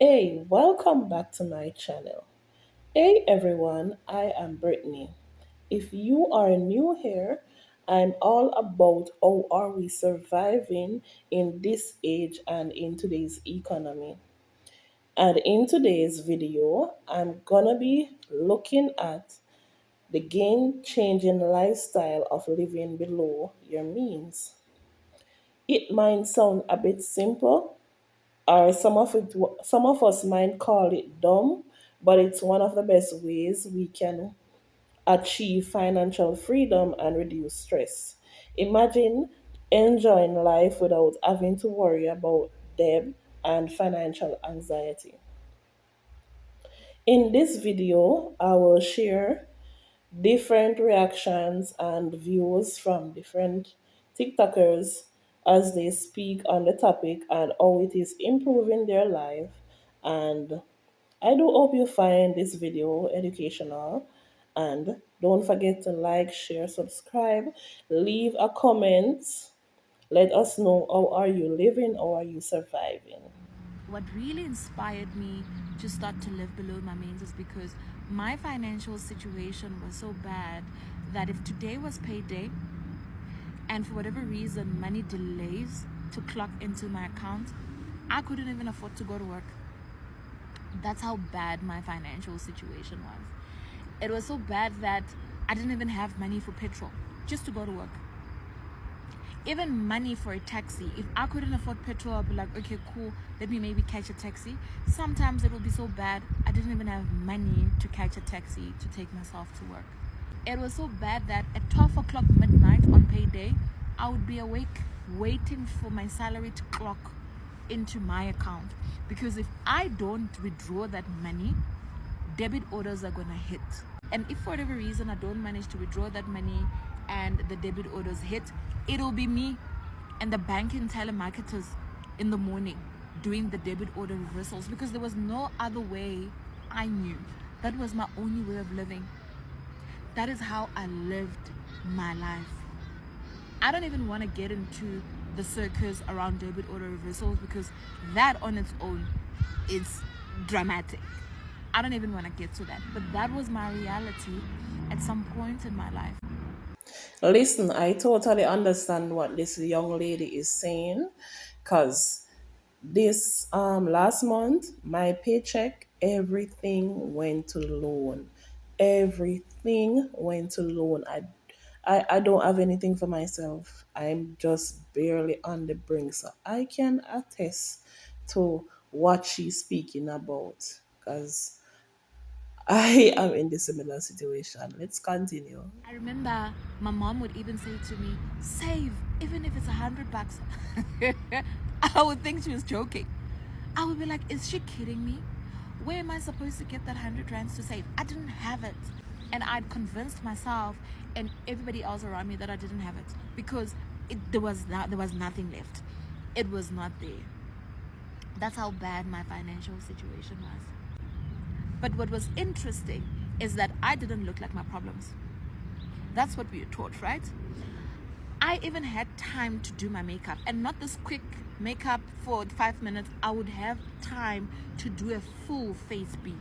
Hey, welcome back to my channel. Hey everyone, I am Brittany. If you are new here, I'm all about how are we surviving in this age and in today's economy. And in today's video, I'm gonna be looking at the game-changing lifestyle of living below your means. It might sound a bit simple, or some of us might call it dumb, but it's one of the best ways we can achieve financial freedom and reduce stress. Imagine enjoying life without having to worry about debt and financial anxiety. In this video, I will share different reactions and views from different TikTokers as they speak on the topic and how it is improving their life. And I do hope you find this video educational. And don't forget to like, share, subscribe, leave a comment. Let us know how are you living, how are you surviving. What really inspired me to start to live below my means is because my financial situation was so bad that if today was payday and for whatever reason money delays to clock into my account, I couldn't even afford to go to work. That's how bad my financial situation was. It was so bad that I didn't even have money for petrol just to go to work. Even money for a taxi, if I couldn't afford petrol, I'd be like, okay, cool, let me maybe catch a taxi. Sometimes it would be so bad I didn't even have money to catch a taxi to take myself to work. It was so bad that at 12 o'clock midnight on payday, I would be awake waiting for my salary to clock into my account, because if I don't withdraw that money, debit orders are gonna hit. And if for whatever reason I don't manage to withdraw that money and the debit orders hit, it'll be me and the banking telemarketers in the morning doing the debit order reversals, because there was no other way. I knew that was my only way of living. That is how I lived my life. I don't even want to get into the circus around debit order reversals, because that on its own is dramatic. I don't even want to get to that. But that was my reality at some point in my life. Listen, I totally understand what this young lady is saying because this last month my paycheck everything went to loan. Everything went to loan. I don't have anything for myself. I'm just barely on the brink. So I can attest to what she's speaking about because I am in the similar situation. Let's continue. I remember my mom would even say to me, save, even if it's $100. I would think she was joking. I would be like, is she kidding me? Where am I supposed to get that 100 rands to save? I didn't have it. And I'd convinced myself and everybody else around me that I didn't have it, because there was nothing left. It was not there. That's how bad my financial situation was. But what was interesting is that I didn't look like my problems. That's what we were taught, right? I even had time to do my makeup, and not this quick makeup for 5 minutes. I would have time to do a full face beat.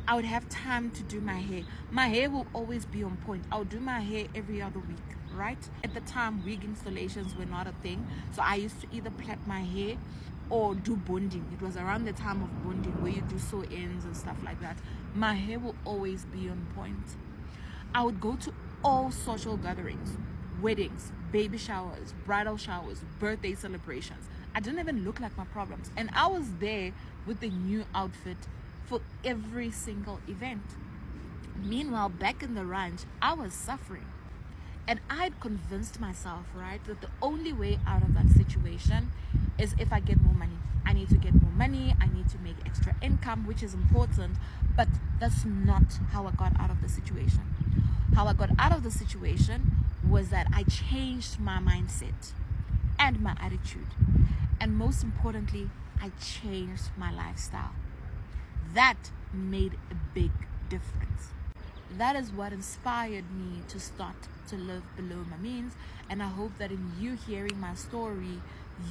I would have time to do my hair. My hair will always be on point. I'll do my hair every other week, right? At the time, wig installations were not a thing. So I used to either plait my hair or do bonding. It was around the time of bonding where you do sew ends and stuff like that. My hair will always be on point. I would go to all social gatherings, weddings, baby showers, bridal showers, birthday celebrations. I didn't even look like my problems. And I was there with a new outfit for every single event. Meanwhile, back in the ranch, I was suffering. And I'd convinced myself, right, that the only way out of that situation is if I get more money. I need to get more money. I need to make extra income, which is important. But that's not how I got out of the situation. How I got out of the situation was that I changed my mindset and my attitude. And most importantly, I changed my lifestyle. That made a big difference. That is what inspired me to start to live below my means. And I hope that in you hearing my story,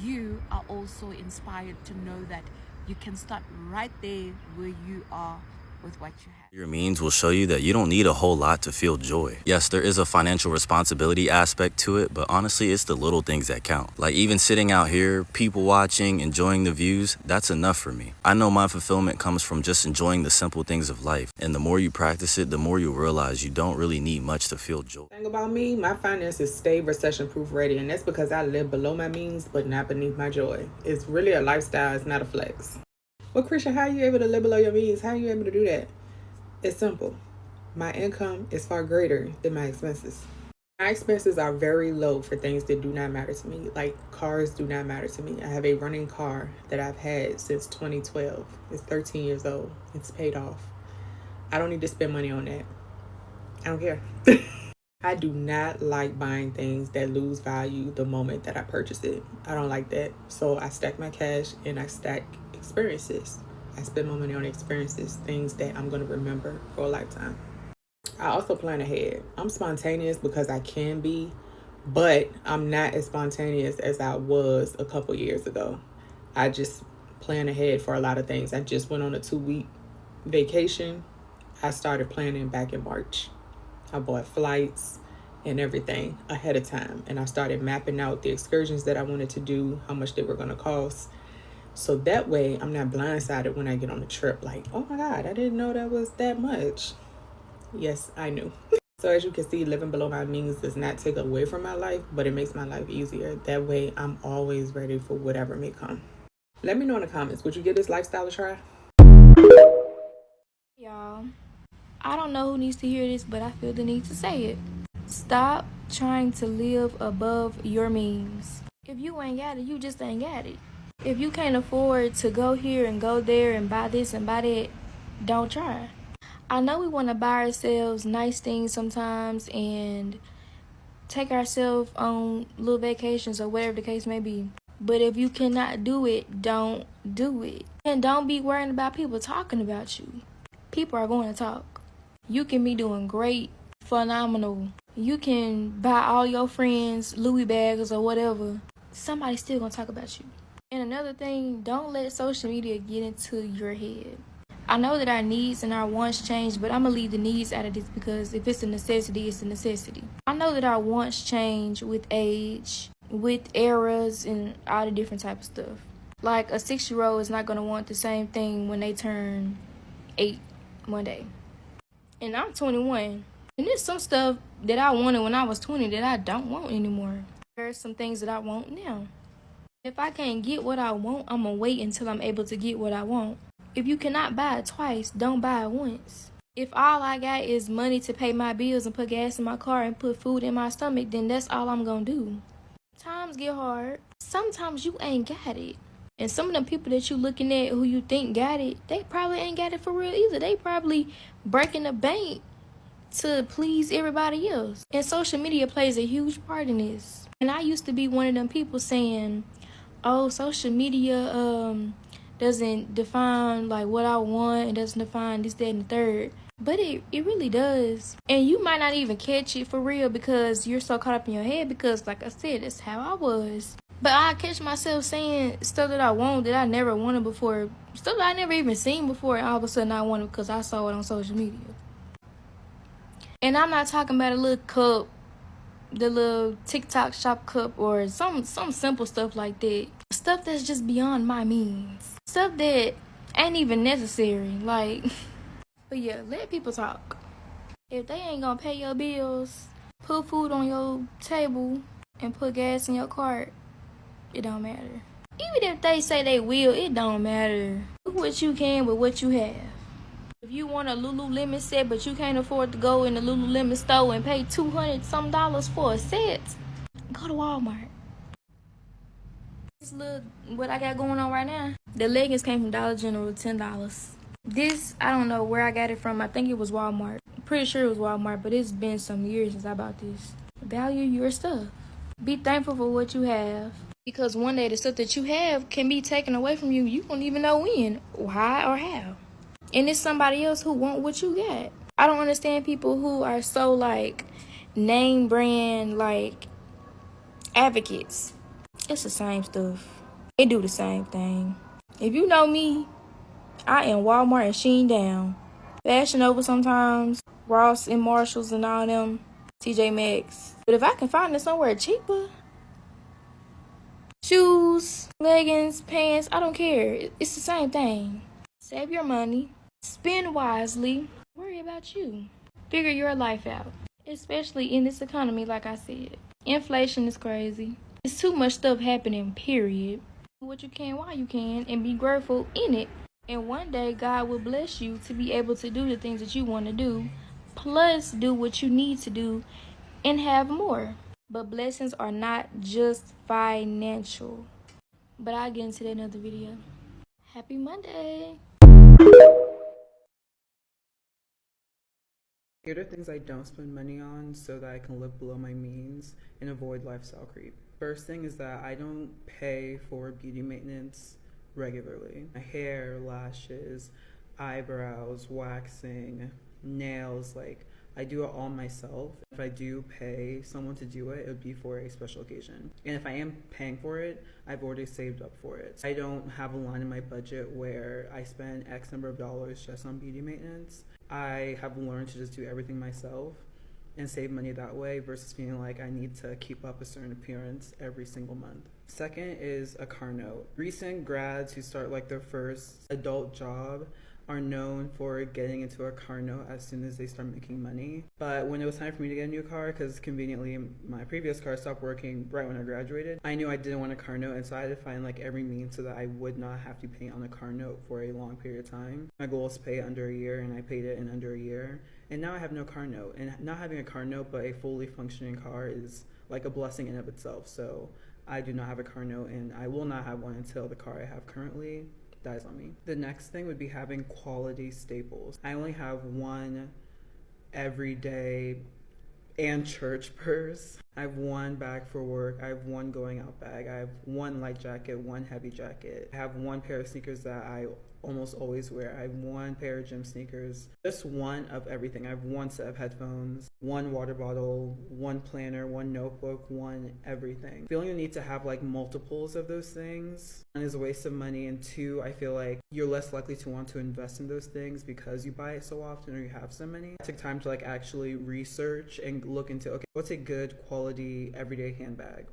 you are also inspired to know that You can start right there where you are with what you have. Your means will show you that you don't need a whole lot to feel joy. Yes, there is a financial responsibility aspect to it, but honestly, it's the little things that count. Like even sitting out here, people watching, enjoying the views, that's enough for me. I know my fulfillment comes from just enjoying the simple things of life. And the more you practice it, the more you realize you don't really need much to feel joy. Thing about me, my finances stay recession proof ready, and that's because I live below my means but not beneath my joy. It's really a lifestyle, it's not a flex. Well, Christian, how are you able to live below your means? How are you able to do that? It's simple. My income is far greater than my expenses. My expenses are very low for things that do not matter to me. Like cars do not matter to me. I have a running car that I've had since 2012. It's 13 years old. It's paid off. I don't need to spend money on that. I don't care. I do not like buying things that lose value the moment that I purchase it. I don't like that. So I stack my cash and I stack experiences. I spend my money on experiences, things that I'm going to remember for a lifetime. I also plan ahead. I'm spontaneous because I can be, but I'm not as spontaneous as I was a couple years ago. I just plan ahead for a lot of things. I just went on a 2-week vacation. I started planning back in March. I bought flights and everything ahead of time. And I started mapping out the excursions that I wanted to do, how much they were going to cost. So that way I'm not blindsided when I get on the trip. Like, oh my God, I didn't know that was that much. Yes, I knew. So as you can see, living below my means does not take away from my life, but it makes my life easier. That way I'm always ready for whatever may come. Let me know in the comments, would you give this lifestyle a try? Y'all, I don't know who needs to hear this, but I feel the need to say it. Stop trying to live above your means. If you ain't got it, you just ain't got it. If you can't afford to go here and go there and buy this and buy that, don't try. I know we want to buy ourselves nice things sometimes and take ourselves on little vacations or whatever the case may be. But if you cannot do it, don't do it. And don't be worrying about people talking about you. People are going to talk. You can be doing great, phenomenal. You can buy all your friends Louis bags or whatever. Somebody's still going to talk about you. And another thing, don't let social media get into your head. I know that our needs and our wants change, but I'm going to leave the needs out of this because if it's a necessity, it's a necessity. I know that our wants change with age, with eras, and all the different type of stuff. Like a 6-year-old is not going to want the same thing when they turn 8 one day. And I'm 21. And there's some stuff that I wanted when I was 20 that I don't want anymore. There's some things that I want now. If I can't get what I want, I'm going to wait until I'm able to get what I want. If you cannot buy it twice, don't buy it once. If all I got is money to pay my bills and put gas in my car and put food in my stomach, then that's all I'm going to do. Times get hard. Sometimes you ain't got it. And some of the people that you looking at who you think got it, they probably ain't got it for real either. They probably breaking the bank to please everybody else. And social media plays a huge part in this. And I used to be one of them people saying, oh, social media doesn't define like what I want. It doesn't define this, that, and the third. But it really does. And you might not even catch it for real because you're so caught up in your head because, like I said, that's how I was. But I catch myself saying stuff that I want that I never wanted before. Stuff that I never even seen before. And all of a sudden I want it because I saw it on social media. And I'm not talking about a little cup, the little TikTok shop cup or some simple stuff like that. Stuff that's just beyond my means. Stuff that ain't even necessary. Like, but yeah, let people talk. If they ain't gonna pay your bills, put food on your table, and put gas in your cart, it don't matter. Even if they say they will, it don't matter. Do what you can with what you have. If you want a Lululemon set, but you can't afford to go in the Lululemon store and pay $200 some for a set, go to Walmart. This little, what I got going on right now, the leggings came from Dollar General, $10. This, I don't know where I got it from. I think it was Walmart. I'm pretty sure it was Walmart, but it's been some years since I bought this. Value your stuff. Be thankful for what you have. Because one day the stuff that you have can be taken away from you. You don't even know when, why, or how. And it's somebody else who want what you got. I don't understand people who are so like name brand like advocates. It's the same stuff. They do the same thing. If you know me, I am Walmart and Shein down. Fashion Nova sometimes, Ross and Marshalls and all them, TJ Maxx. But if I can find it somewhere cheaper, shoes, leggings, pants, I don't care. It's the same thing. Save your money, spend wisely, worry about you. Figure your life out, especially in this economy, like I said. Inflation is crazy. It's too much stuff happening, period. Do what you can while you can and be grateful in it. And one day, God will bless you to be able to do the things that you want to do, plus do what you need to do and have more. But blessings are not just financial. But I'll get into that in another video. Happy Monday. Here are things I don't spend money on so that I can live below my means and avoid lifestyle creep. First thing is that I don't pay for beauty maintenance regularly. My hair, lashes, eyebrows, waxing, nails, like I do it all myself. If I do pay someone to do it, it would be for a special occasion. And if I am paying for it, I've already saved up for it. I don't have a line in my budget where I spend X number of dollars just on beauty maintenance. I have learned to just do everything myself and save money that way versus feeling like I need to keep up a certain appearance every single month. Second is a car note. Recent grads who start like their first adult job are known for getting into a car note as soon as they start making money. But when it was time for me to get a new car, because conveniently my previous car stopped working right when I graduated, I knew I didn't want a car note, and so I had to find like every means so that I would not have to pay on a car note for a long period of time. My goal was to pay under a year, and I paid it in under a year. And now I have no car note. And not having a car note but a fully functioning car is like a blessing in of itself. So I do not have a car note, and I will not have one until the car I have currently dies on me. The next thing would be having quality staples. I only have one everyday and church purse. I have one bag for work. I have one going out bag. I have one light jacket, one heavy jacket. I have one pair of sneakers that I almost always wear. I have one pair of gym sneakers, just one of everything. I have one set of headphones, one water bottle, one planner, one notebook, one everything. Feeling the need to have like multiples of those things, one is a waste of money, and two, I feel like you're less likely to want to invest in those things because you buy it so often or you have so many. I took time to like actually research and look into, okay, what's a good quality everyday handbag?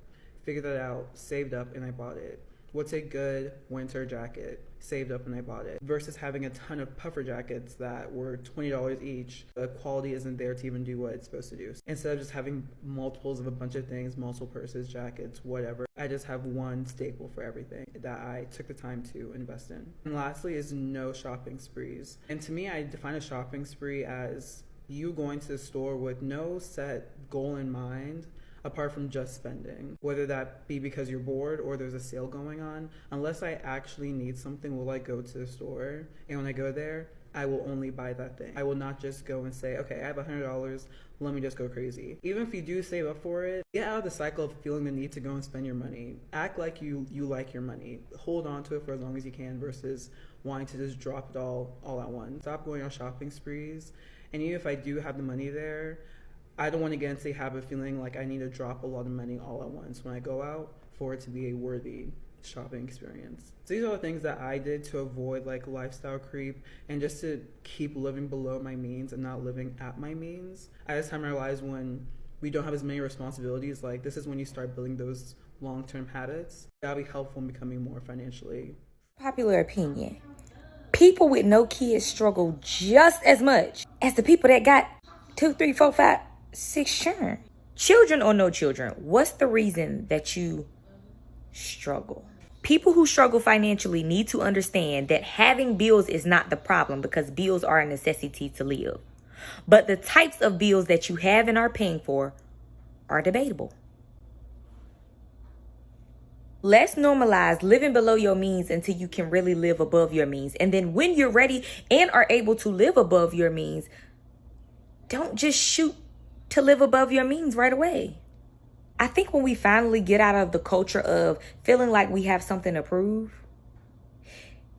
Figured that out, saved up, and I bought it. What's a good winter jacket? Saved up and I bought it. Versus having a ton of puffer jackets that were $20 each. The quality isn't there to even do what it's supposed to do. Instead of just having multiples of a bunch of things, multiple purses, jackets, whatever, I just have one staple for everything that I took the time to invest in. And lastly is no shopping sprees. And to me, I define a shopping spree as you going to the store with no set goal in mind, apart from just spending, whether that be because you're bored or there's a sale going on. Unless I actually need something, will I go to the store, and when I go there, I will only buy that thing. I will not just go and say, okay, I have $100, let me just go crazy. Even if you do save up for it, get out of the cycle of feeling the need to go and spend your money. Act like you like your money. Hold on to it for as long as you can versus wanting to just drop it all at once. Stop going on shopping sprees, and even if I do have the money there, I don't want to get into the habit of feeling like I need to drop a lot of money all at once when I go out for it to be a worthy shopping experience. So these are the things that I did to avoid like lifestyle creep and just to keep living below my means and not living at my means. At this time I realized when we don't have as many responsibilities, like this is when you start building those long-term habits. That'll be helpful in becoming more financially. Popular opinion. People with no kids struggle just as much as the people that got 2, 3, 4, 5, 6 children. Children or no children, what's the reason that you struggle? People who struggle financially need to understand that having bills is not the problem because bills are a necessity to live. But the types of bills that you have and are paying for are debatable. Let's normalize living below your means until you can really live above your means. And then when you're ready and are able to live above your means, don't just shoot to live above your means right away. I think when we finally get out of the culture of feeling like we have something to prove,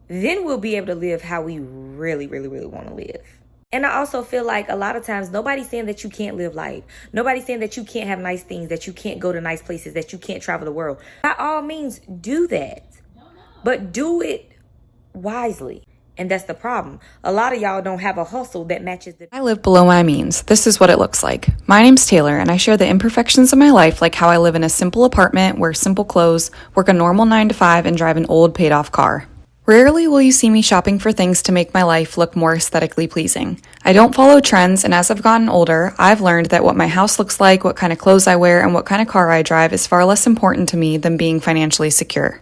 then we'll be able to live how we really, really, really want to live. And I also feel like a lot of times nobody's saying that you can't live life. Nobody's saying that you can't have nice things, that you can't go to nice places, that you can't travel the world. By all means, do that. But do it wisely. And that's the problem. A lot of y'all don't have a hustle that matches the. I live below my means. This is what it looks like. My name's Taylor, and I share the imperfections of my life, like how I live in a simple apartment, wear simple clothes, work a normal 9 to 5, and drive an old paid off car. Rarely will you see me shopping for things to make my life look more aesthetically pleasing. I don't follow trends, and as I've gotten older, I've learned that what my house looks like, what kind of clothes I wear, and what kind of car I drive is far less important to me than being financially secure.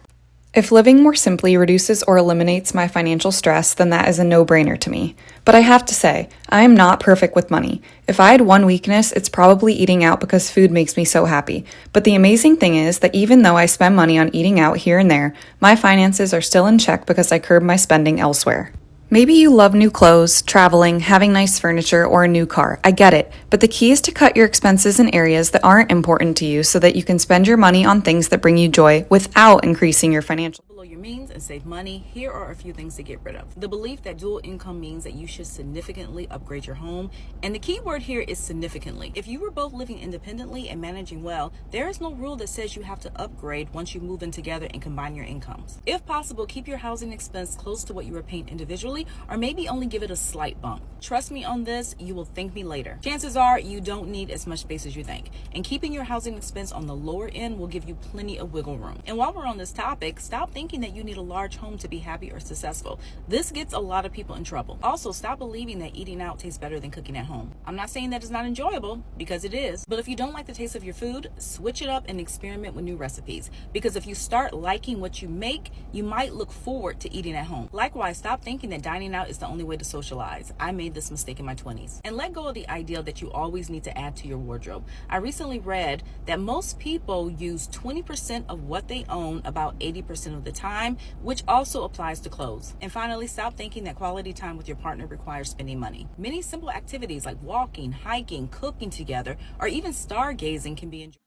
If living more simply reduces or eliminates my financial stress, then that is a no-brainer to me. But I have to say, I am not perfect with money. If I had one weakness, it's probably eating out because food makes me so happy. But the amazing thing is that even though I spend money on eating out here and there, my finances are still in check because I curb my spending elsewhere. Maybe you love new clothes, traveling, having nice furniture, or a new car. I get it. But the key is to cut your expenses in areas that aren't important to you so that you can spend your money on things that bring you joy without increasing your financial. Below your means and save money, here are a few things to get rid of. The belief that dual income means that you should significantly upgrade your home, and the key word here is significantly. If you were both living independently and managing well, there is no rule that says you have to upgrade once you move in together and combine your incomes. If possible, keep your housing expense close to what you were paying individually, or maybe only give it a slight bump. Trust me on this, you will thank me later. Chances are you don't need as much space as you think, and keeping your housing expense on the lower end will give you plenty of wiggle room. And while we're on this topic, stop thinking that you need a large home to be happy or successful. This gets a lot of people in trouble. Also, stop believing that eating out tastes better than cooking at home. I'm not saying that it's not enjoyable, because it is, but if you don't like the taste of your food, switch it up and experiment with new recipes, because if you start liking what you make, you might look forward to eating at home. Likewise, stop thinking that dining out is the only way to socialize. I made this mistake in my 20s. And let go of the idea that you always need to add to your wardrobe. I recently read that most people use 20% of what they own about 80% of the time, which also applies to clothes. And finally, stop thinking that quality time with your partner requires spending money. Many simple activities like walking, hiking, cooking together, or even stargazing can be enjoyed.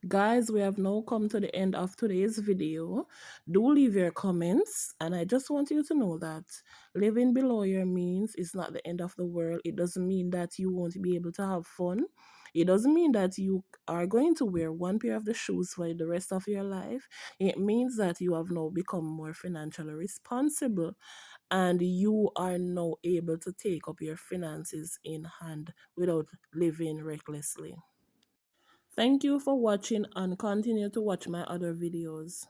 Guys, we have now come to the end of today's video. Do leave your comments, and I just want you to know that living below your means is not the end of the world. It doesn't mean that you won't be able to have fun. It doesn't mean that you are going to wear one pair of the shoes for the rest of your life. It means that you have now become more financially responsible, and you are now able to take up your finances in hand without living recklessly. Thank you for watching, and continue to watch my other videos.